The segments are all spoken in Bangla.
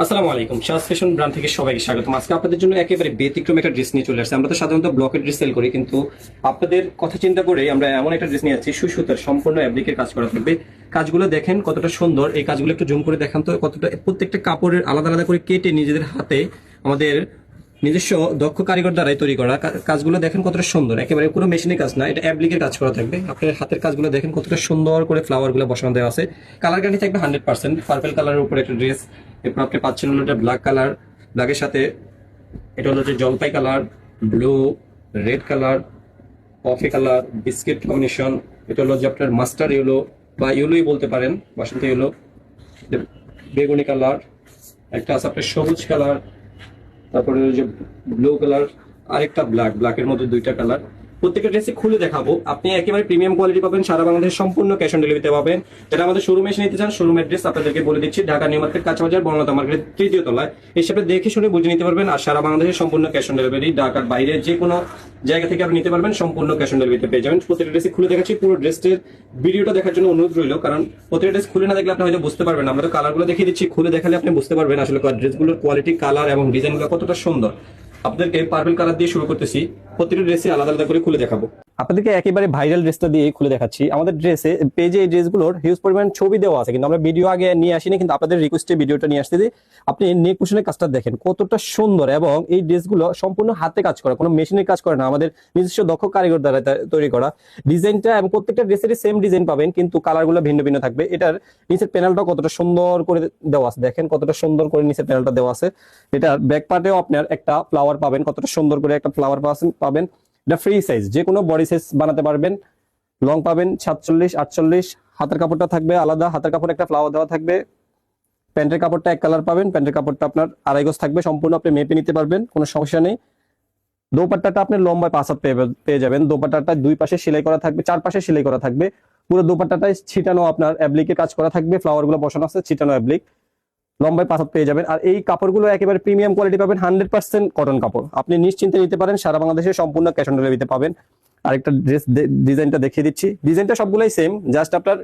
আসসালামু আলাইকুম, শাস ফ্যাশন ব্র্যান্ড থেকে সবাইকে স্বাগতম। আজকে আপনাদের জন্য একেবারে ব্যতিক্রম একটা ড্রেস নিয়ে চলে আসছে। আমরা তো সাধারণত ব্লকের ড্রেস সেল করি, কিন্তু আপনাদের কথা চিন্তা করে আমরা এমন একটা ড্রেস নিয়ে যাচ্ছি, সুসুতার সম্পূর্ণ অ্যাপ্লিকের কাজ করা থাকবে। কাজগুলো দেখেন কতটা সুন্দর। এই কাজগুলো একটু জুম করে দেখান তো কতটা, প্রত্যেকটা কাপড়ের আলাদা আলাদা করে কেটে নিজেদের হাতে আমাদের নিজস্ব দক্ষ কারিগর দ্বারাই তৈরি করা। কাজগুলো দেখেন কতটা সুন্দর, একেবারে কোনো মেশিনের কাজ না, এটা অ্যাপ্লিকের কাজ করা থাকবে। আপনার হাতের কাজগুলো দেখেন কতটা সুন্দর করে ফ্লাওয়ার গুলো বসানো দেওয়া আছে। কালার গ্যারান্টি থাকবে 100%। পার্পল কালারের উপরে একটা ড্রেস, এরপর আপনি পাচ্ছেন হলো এটা ব্ল্যাক কালার, ব্ল্যাকের সাথে এটা হলো যে জলপাই colour, blue, red colour, coffee colour, biscuit combination. এটা হলো যে আপনার মাস্টার ইয়েলো বা ইয়েলোই বলতে পারেন, বাসন্তী ইয়েলো, বেগুনি কালার, একটা আছে আপনার সবুজ কালার, তারপরে ওই যে ব্লু কালার, আরেকটা ব্ল্যাক, ব্ল্যাকের মধ্যে দুইটা কালার। প্রত্যেকটা ড্রেসে খুলে দেখাবো। আপনি একেবারে প্রিমিয়াম কোয়ালিটি পাবেন, সারা বাংলাদেশে সম্পূর্ণ ক্যাশ অন ডেলিভারিতে পাবেন। যারা আমাদের শোরুমে এসে নিতে চান, শোরুম অ্যাড্রেস আপনাদেরকে বলে দিচ্ছি, ঢাকা নিউ মার্কেট, কাঁচাবাজার, বনলতা মার্কেটের তৃতীয় তলায়। এসে আপনি দেখে শুনে বুঝে নিতে পারবেন। আর সারা বাংলাদেশে সম্পূর্ণ ক্যাশ অন ডেলিভারি, ঢাকার বাইরে যে কোনো জায়গা থেকে আপনি নিতে পারবেন, সম্পূর্ণ ক্যাশ অন ডেলিভারিতে পেয়ে যাবেন। প্রত্যেকটা ড্রেসে খুলে দেখাচ্ছি, পুরো ড্রেসের ভিডিওটা দেখার জন্য অনুরোধ রইল, কারণ প্রত্যেকটা ড্রেস খুলে না দেখলে আপনি হয়তো বুঝতে পারবেন। আমরা তো কালারগুলো দেখিয়ে দিচ্ছি, খুলে দেখালে আপনি বুঝতে পারবেন আসলে ড্রেসগুলোর কোয়ালিটি, কালার এবং ডিজাইনগুলো কতটা সুন্দর। আপনাদেরকে পার্পল কালার দিয়ে শুরু করতেছি, প্রত্যেকটা ড্রেসে আলাদা আলাদা করে খুলে দেখাবো। আপনাদেরকে একেবারে ভাইরাল ড্রেসটা দিয়ে খুলে দেখাচ্ছি। আমাদের ড্রেসে পেজে এই ড্রেসগুলোর হিউজ পরিমাণ ছবি দেওয়া আছে, কিন্তু আমরা ভিডিও আগে নিয়ে আসিনি, কিন্তু আপনাদের রিকোয়েস্টে ভিডিওটা নিয়ে আসতেছি। আপনি নেক কুশনের কাজটা দেখেন কতটা সুন্দর, এবং এই ড্রেসগুলো সম্পূর্ণ হাতে কাজ করা, কোনো মেশিনের কাজ করে না, আমাদের নিজস্ব দক্ষ কারিগর দ্বারা তৈরি করা। ডিজাইনটা এবং প্রত্যেকটা ড্রেসেরই সেম ডিজাইন পাবেন, কিন্তু কালারগুলো ভিন্ন ভিন্ন থাকবে। এটার নিচের প্যানেলটা কতটা সুন্দর করে দেওয়া আছে, দেখেন কতটা সুন্দর করে নিচের প্যানেলটা দেওয়া আছে। এটার ব্যাক পার্টেও আপনার একটা ফ্লাওয়ার পাবেন, কতটা সুন্দর করে একটা ফ্লাওয়ার পাবেন। এটা ফ্রি সাইজ, যে কোনো বডি সাইজ বানাতে পারবেন। লং পাবেন 47, 48। হাতের কাপড়টা থাকবে আলাদা, হাতের কাপড় একটা ফ্লাওয়ার দেওয়া থাকবে। প্যান্টের কাপড়টা এক কালার পাবেন, প্যান্টের কাপড়টা আপনার 2.5 গজ থাকবে, সম্পূর্ণ আপনি মেপে নিতে পারবেন, কোনো সমস্যা নেই। দোপাট্টাটা আপনি লম্বায় 5 হাত পেয়ে যাবেন। দোপাট্টাটা দুই পাশে সেলাই করা থাকবে, চার পাশে সেলাই করা থাকবে। পুরো দোপাট্টাটায় ছিটানো আপনার অ্যাপ্লিকে কাজ করা থাকবে, ফ্লাওয়ার গুলো বসানো আছে, ছিটানো অ্যাপ্লিক, লম্বায় 5 হাত পেয়ে যাবেন। আর এই কাপড়গুলো একেবারে প্রিমিয়াম কোয়ালিটি পাবেন, 100% কটন কাপড়। আপনি নিশ্চিন্তে নিতে পারেন, সারা বাংলাদেশে সম্পূর্ণ ক্যাশ অন ডেলিভারিতে পাবেন। আরেকটা ড্রেস ডিজাইনটা দেখিয়ে দিচ্ছি। ডিজাইনটা সবগুলোই সেম, জাস্ট আপনার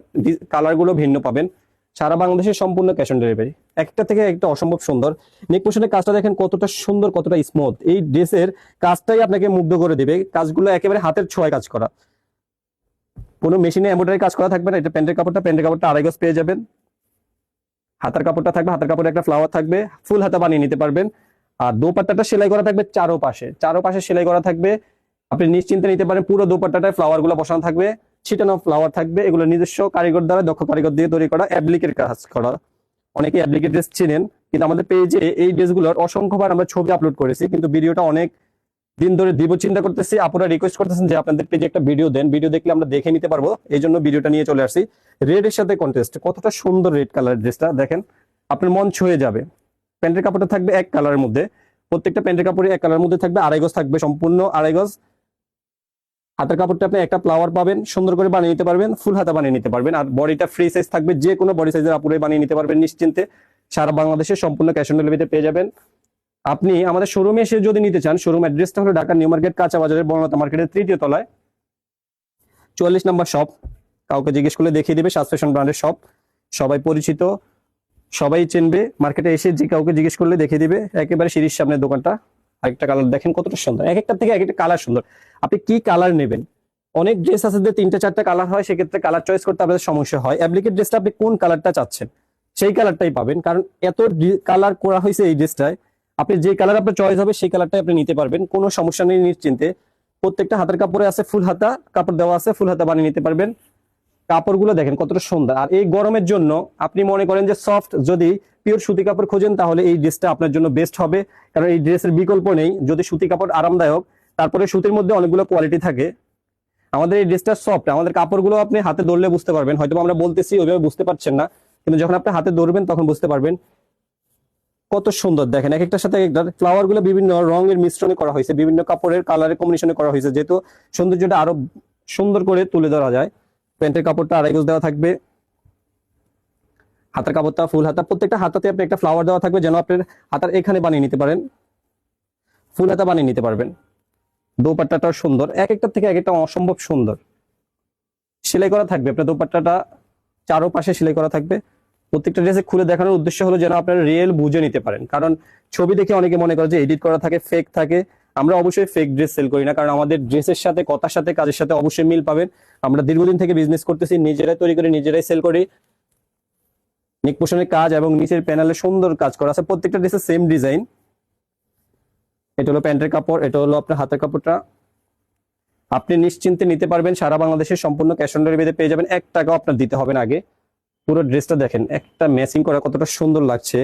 কালার গুলো ভিন্ন পাবেন। সারা বাংলাদেশে সম্পূর্ণ ক্যাশ অন ডেলিভারি, একটা থেকে একটা অসম্ভব সুন্দর। নেক পোশনের কাজটা দেখেন কতটা সুন্দর, কতটা স্মুথ। এই ড্রেসের কাজটাই আপনাকে মুগ্ধ করে দিবে। কাজগুলো একেবারে হাতের ছোঁয়ায় কাজ করা, কোনো মেশিনে এমব্রয়ডারি কাজ করা থাকবে না। এটা প্যান্টের কাপড়টা 2.5 গজ পেয়ে যাবেন। হাতের কাপড়টা থাকবে, হাতের কাপড়ে একটা ফ্লাওয়ার থাকবে, ফুল হাতা বানিয়ে নিতে পারবেন। আর দোপাট্টাটা সেলাই করা থাকবে চারোপাশে সেলাই করা থাকবে। আপনি নিশ্চিন্তে নিতে পারেন। পুরো দোপাট্টাটায় ফ্লাওয়ার গুলো বসানো থাকবে, ছিটানো ফ্লাওয়ার থাকবে। এগুলো নিজস্ব কারিগর দ্বারা, দক্ষ কারিগর দিয়ে তৈরি করা, অ্যাপ্লিকের কাজ করা। অনেকে অ্যাপ্লিকের ড্রেস চিনেন, কিন্তু আমাদের পেজে এই ড্রেসগুলোর অসংখ্যবার আমরা ছবি আপলোড করেছি, কিন্তু ভিডিওটা অনেক দিন ধরে দিব চিন্তা করতেছি। আপনারা রিকোয়েস্ট করতেছেন যে আপনাদের পেজে একটা ভিডিও দেন, ভিডিও দেখলে আমরা দেখে নিতে পারবো, এই জন্য ভিডিওটা নিয়ে চলে আসছি। রেড এর সাথে কন্ট্রাস্ট, কতটা সুন্দর রেড কালার ড্রেসটা দেখেন, আপনার মন ছুঁয়ে যাবে। প্যান্টের কাপড়টা থাকবে এক কালারের মধ্যে, প্রত্যেকটা প্যান্টের কাপড়ে এক কালারের মধ্যে থাকবে, 2.5 গজ থাকবে, সম্পূর্ণ 2.5 গজ। হাতের কাপড়টা আপনি একটা ফ্লাওয়ার পাবেন, সুন্দর করে বানিয়ে নিতে পারবেন, ফুল হাতা বানিয়ে নিতে পারবেন। আর বডিটা ফ্রি সাইজ থাকবে, যে কোনো বডি সাইজের আপুরে বানিয়ে নিতে পারবেন নিশ্চিন্তে। সারা বাংলাদেশে সম্পূর্ণ ক্যাশ অন ডেলিভারিতে পেয়ে যাবেন। আপনি আমাদের শোরুমে এসে যদি নিতে চান, শোরুম অ্যাড্রেসটা হলো ঢাকা নিউ মার্কেট, কাঁচাবাজারের, বনলতা মার্কেটের তৃতীয় তলায়, 44 নম্বর শপ। কাউকে জিজ্ঞেস করলে দেখিয়ে দিবে, শাস ফ্যাশন ব্র্যান্ডের শপ, সবাই পরিচিত, সবাই চিনবে। মার্কেটে এসে যে কাউকে জিজ্ঞেস করলে দেখিয়ে দিবে। একেবারে সিঁড়ির সামনে দোকানটা। আরেকটা কালার দেখেন কতটা সুন্দর, এক একটা থেকে এক একটা কালার সুন্দর। আপনি কি কালার নেবেন? অনেক ড্রেস আছে যে 3টা 4টা কালার হয়, সেক্ষেত্রে কালার চয়েস করতে আপনাদের সমস্যা হয়। অ্যাপ্লিকের ড্রেসটা আপনি কোন কালারটা চাচ্ছেন সেই কালারটাই পাবেন, কারণ এত কালার করা হয়েছে এই ড্রেসটায়। আপনি যে কালার আপনার চয়েস হবে সেই কালারটাই আপনি নিতে পারবেন, কোনো সমস্যা নেই, নিশ্চিন্তে। প্রত্যেকটা হাতের কাপড়ে আছে ফুল হাতা কাপড় দেওয়া আছে, ফুল হাতা বানিয়ে নিতে পারবেন। কাপড়গুলো দেখেন কতটা সুন্দর। আর এই গরমের জন্য আপনি মনে করেন যে সফট, যদি পিওর সুতি কাপড় খোঁজেন, তাহলে এই ড্রেসটা আপনার জন্য বেস্ট হবে, কারণ এই ড্রেসের বিকল্প নেই। যদি সুতি কাপড় আরামদায়ক, তারপরে সুতির মধ্যে অনেকগুলো কোয়ালিটি থাকে। আমাদের এই ড্রেসটা সফট, আমাদের কাপড়গুলো আপনি হাতে ধরলে বুঝতে পারবেন। হয়তো আমরা বলতেছি ওইভাবে বুঝতে পারছেন না, কিন্তু যখন আপনি হাতে ধরবেন তখন বুঝতে পারবেন। কত সুন্দর দেখেন, এক একটার সাথে একটা ফ্লাওয়ার গুলো বিভিন্ন রঙের মিশ্রণে করা হয়েছে, বিভিন্ন কাপড়ের কালারের কম্বিনেশনে করা হয়েছে, যেহেতু সৌন্দর্যটা আরো সুন্দর করে তুলে ধরা যায়। প্যান্টের কাপড়টা 2.5 গজ দেওয়া থাকবে, হাতের কাপড়টা ফুল হাতা, প্রত্যেকটা হাতাতে আপনি একটা ফ্লাওয়ার দেওয়া থাকবে, যেন আপনার হাতার এখানে বানিয়ে নিতে পারেন, ফুল হাতা বানিয়ে নিতে পারবেন। দোপাট্টাটা সুন্দর, এক একটার থেকে এক একটা অসম্ভব সুন্দর। সেলাই করা থাকবে আপনার দোপাট্টাটা, চারোপাশে সেলাই করা থাকবে। প্রত্যেকটা ড্রেসে খুলে দেখানোর উদ্দেশ্য হলো যেন আপনারা রিয়েল বুঝে নিতে পারেন, কারণ ছবি দেখে অনেকে মনে করে যে এডিট করা থাকে, ফেক থাকে। আমরা অবশ্যই ফেক ড্রেস সেল করি না, কারণ আমাদের ড্রেসের সাথে, কথার সাথে, কাজের সাথে অবশ্যই মিল পাবেন। আমরা দীর্ঘদিন থেকে বিজনেস করতেছি, নিজেরাই তৈরি করে নিজেরাই সেল করি। নেক পোর্শনের কাজ এবং নিচের প্যানেলে সুন্দর কাজ করা আছে, প্রত্যেকটা ড্রেসের সেম ডিজাইন। এটা হলো প্যান্টের কাপড়, এটা হলো আপনার হাতের কাপড়টা। আপনি নিশ্চিন্তে নিতে পারবেন, সারা বাংলাদেশের সম্পূর্ণ ক্যাশ অন ডেলিভারিতে পেয়ে যাবেন, 1 টাকাও আপনার দিতে হবে না আগে। পুরো ড্রেসটা দেখেন, একটা ম্যাচিং করা কতটা সুন্দর লাগছে।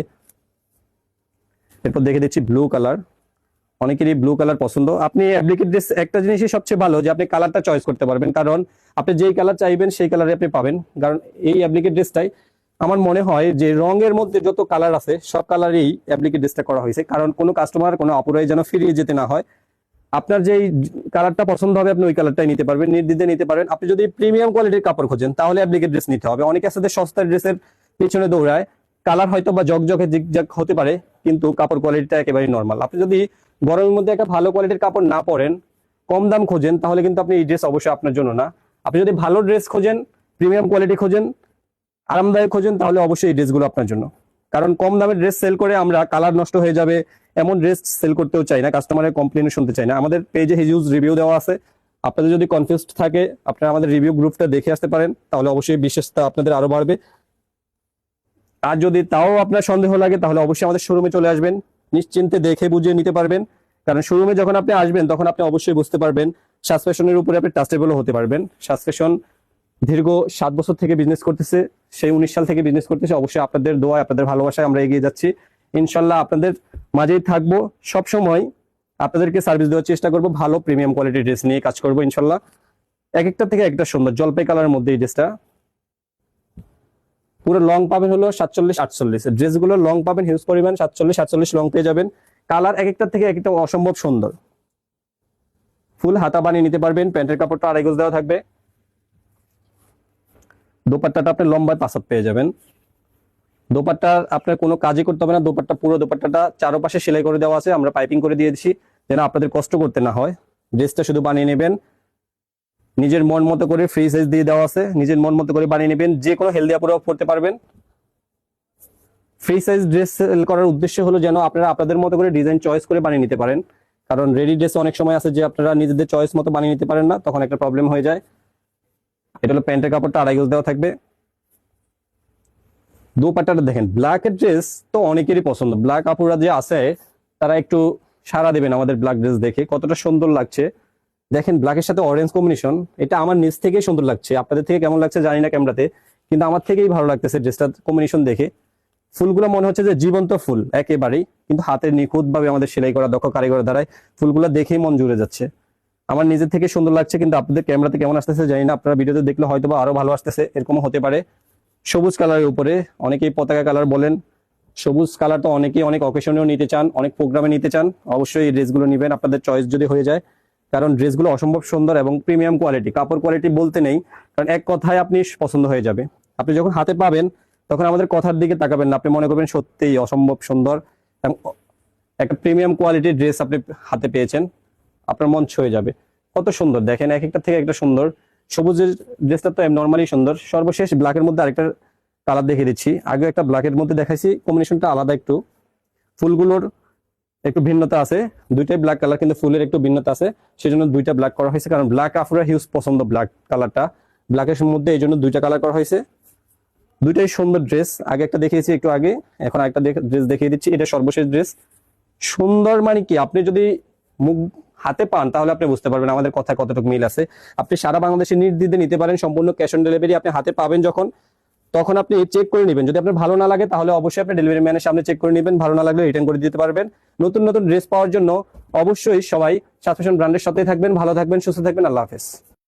এরপর দেখে দিচ্ছি ব্লু কালার, অনেকেরই ব্লু কালার পছন্দ। আপনি অ্যাপ্লিকেট ড্রেস একটা জিনিসই সবচেয়ে ভালো যে আপনি কালারটা চয়েস করতে পারবেন, কারণ আপনি যেই কালার চাইবেন সেই কালারে আপনি পাবেন। কারণ এই অ্যাপ্লিকেট ড্রেসটাই আমার মনে হয় যে রঙের মধ্যে যত কালার আছে সব কালারেই অ্যাপ্লিকেট ড্রেসটা করা হয়েছে, কারণ কোনো কাস্টমার, কোনো অপরাধী যেন ফিরিয়ে যেতে না হয়। আপনার যেই কালারটা পছন্দ হবে আপনি ওই কালারটাই নিতে পারবেন, নির্দ্বিধায় নিতে পারবেন। আপনি যদি প্রিমিয়াম কোয়ালিটির কাপড় খোঁজেন তাহলে অ্যাপ্লিকেট ড্রেস নিতে হবে। অনেকে আছে সস্তার ড্রেসের পিছনে দৌড়ায়, কালার হয়তো বা জকজকে জিগজাগ হতে পারে কিন্তু কাপড় কোয়ালিটিটা একেবারেই নর্মাল। আপনি যদি গরমের মধ্যে একটা ভালো কোয়ালিটির কাপড় না পরেন, কম দাম খোঁজেন, তাহলে কিন্তু আপনি এই ড্রেস অবশ্যই আপনার জন্য না। আপনি যদি ভালো ড্রেস খোঁজেন, প্রিমিয়াম কোয়ালিটি খোঁজেন, আরামদায়ক খোঁজেন, তাহলে অবশ্যই এই ড্রেসগুলো আপনার জন্য। কারণ কম দামের ড্রেস সেল করে আমরা কালার নষ্ট হয়ে যাবে এমন ড্রেস সেল করতেও চাই না, কাস্টমারের কমপ্লেন শুনতে চাই না। আমাদের পেজে হিউজ রিভিউ দেওয়া আছে, আপনাদের যদি কনফিউজড থাকে আপনারা আমাদের রিভিউ গ্রুপটা দেখে আসতে পারেন, তাহলে অবশ্যই বিশেষতা আপনাদের আরো বাড়বে। আর যদি তাও আপনার সন্দেহ লাগে তাহলে অবশ্যই আমাদের শোরুমে চলে আসবেন, নিশ্চিন্তে দেখে বুঝে নিতে পারবেন। কারণ শোরুমে যখন আপনি আসবেন তখন আপনি অবশ্যই বুঝতে পারবেন, সাজ ফ্যাশনের উপরে আপনি ট্রাস্টেবল হতে পারবেন। সাজ ফ্যাশন দীর্ঘ 7 বছর থেকে বিজনেস করতেছে, সেই 19 সাল থেকে বিজনেস করতেছে। অবশ্যই আপনাদের দোয়া, আপনাদের ভালোবাসায় আমরা এগিয়ে যাচ্ছি। ইনশাল্লাহ আপনাদের মাঝেই থাকবো, সব সময় আপনাদেরকে সার্ভিস দেওয়ার চেষ্টা করব, ভালো প্রিমিয়াম কোয়ালিটির ড্রেস নিয়ে কাজ করবো ইনশাল্লাহ। এক একটা থেকে একটা সুন্দর জলপাই কালারের মধ্যে এই ড্রেসটা। পুরো লং পাবেন হলো 47-48, ড্রেসগুলো লং পাবেন হিউজ পরিমাণ, 47-48 লং পেয়ে যাবেন। কালার এক একটা থেকে একটা অসম্ভব সুন্দর। ফুল হাতা বানিয়ে নিতে পারবেন। প্যান্টের কাপড়টা 2.5 গজ দেওয়া থাকবে। দোপাট্টাটা আপনি লম্বায় 5 হাত পেয়ে যাবেন। দোপাট্টা আপনার কোনো কাজই করতে হবে না, দোপাট্টা পুরো দোপাট্টাটা চারপাশে সেলাই করে দেওয়া আছে, আমরা পাইপিং করে দিয়ে দিচ্ছি যেন আপনাদের কষ্ট করতে না হয়। ড্রেসটা শুধু বানিয়ে নেবেন, নিজের মন মতো করে ফ্রি সাইজ দিয়ে দেওয়া আছে, নিজের মন মতো করে বানিয়ে নেবেন, যে কোনো হেলদি আপুরাও পড়তে পারবেন। ফ্রি সাইজ ড্রেস সেল করার উদ্দেশ্য হলো যেন আপনারা আপনাদের মতো করে ডিজাইন চয়েস করে বানিয়ে নিতে পারেন, কারণ রেডি ড্রেস অনেক সময় আছে যে আপনারা নিজেদের চয়েস মতো বানিয়ে নিতে পারেন না, তখন একটা প্রবলেম হয়ে যায়। এটা হলো প্যান্টের কাপড়টা 2.5 গজ দেওয়া থাকবে। দোপাট্টাটা দেখেন, ব্ল্যাক এর ড্রেস তো অনেকেরই পছন্দ, ব্ল্যাক আপুরা যে আছে তারা একটু সাড়া দেবেন আমাদের ব্ল্যাক ড্রেস দেখে, কতটা সুন্দর লাগছে দেখেন। ব্ল্যাকের সাথে অরেঞ্জ কম্বিনেশন, এটা আমার নিজ থেকেই সুন্দর লাগছে, আপনাদের থেকে কেমন লাগছে জানি না ক্যামেরাতে, কিন্তু আমার থেকেই ভালো লাগতেছে ড্রেসটার কম্বিনেশন দেখে। ফুলগুলো মনে হচ্ছে যে জীবন্ত ফুল একেবারেই, কিন্তু হাতের নিখুঁত ভাবে আমাদের সেলাই করা দক্ষ কারিগর দ্বারাই ফুলগুলো দেখেই মন জুড়ে যাচ্ছে। আমার নিজের থেকে সুন্দর লাগছে, কিন্তু আপনাদের ক্যামেরাতে কেমন আসতেছে জানি না, আপনারা ভিডিওতে দেখলে হয়তো বা আরো ভালো আসতেছে, এরকমও হতে পারে। সবুজ কালারের উপরে, অনেকেই পতাকা কালার বলেন, সবুজ কালার তো অনেকেই অনেক অকেশনেও নিতে চান, অনেক প্রোগ্রামে নিতে চান, অবশ্যই এই ড্রেসগুলো নিবেন আপনাদের চয়েস যদি হয়ে যায়, কারণ ড্রেসগুলো অসম্ভব সুন্দর এবং প্রিমিয়াম কোয়ালিটি। কাপড় কোয়ালিটি বলতে নেই, কারণ এক কথায় আপনি পছন্দ হয়ে যাবে। আপনি যখন হাতে পাবেন তখন আমাদের কথার দিকে তাকাবেন না, আপনি মনে করবেন সত্যিই অসম্ভব সুন্দর এবং একটা প্রিমিয়াম কোয়ালিটির ড্রেস আপনি হাতে পেয়েছেন, আপনার মন ছুঁয়ে যাবে। কত সুন্দর দেখেন, এক একটা থেকে একটা সুন্দর। সবুজের ড্রেসটা তো নর্মালি সুন্দর। সর্বশেষ ব্ল্যাকের মধ্যে আরেকটা কালার দেখিয়ে দিচ্ছি, আগে একটা ব্ল্যাকের মধ্যে দেখাইছি, কম্বিনেশনটা আলাদা একটু, ফুলগুলোর একটু ভিন্নতা আছে, দুইটাই ব্ল্যাক কালার কিন্তু ফুলের একটু ভিন্নতা আছে, সেজন্য দুইটা ব্ল্যাক করা হয়েছে, কারণ ব্ল্যাক আফরা হিউজ পছন্দ ব্ল্যাক কালারটা, ব্ল্যাকের মধ্যে এই জন্য দুইটা কালার করা হয়েছে। দুইটাই সুন্দর ড্রেস, আগে একটা দেখিয়েছি একটু আগে, এখন আরেকটা ড্রেস দেখিয়ে দিচ্ছি, এটা সর্বশেষ ড্রেস। সুন্দর মানে কি, আপনি যদি মুখ হাতে পান তাহলে আপনি বুঝতে পারবেন আমাদের কথা কতটুকু মিল আছে। আপনি সারা বাংলাদেশে নির্দ্বিধায় নিতে পারেন, সম্পূর্ণ ক্যাশ অন ডেলিভারি। আপনি হাতে পাবেন যখন, তখন আপনি চেক করে নেবেন, যদি আপনার ভালো না লাগে তাহলে অবশ্যই আপনি ডেলিভারি ম্যানের সামনে চেক করে নেবেন, ভালো না লাগলে রিটার্ন করে দিতে পারবেন। নতুন নতুন ড্রেস পাওয়ার জন্য অবশ্যই সবাই সাজ ফ্যাশন ব্র্যান্ডের সাথেই থাকবেন। ভালো থাকবেন, সুস্থ থাকবেন, আল্লাহ হাফেজ।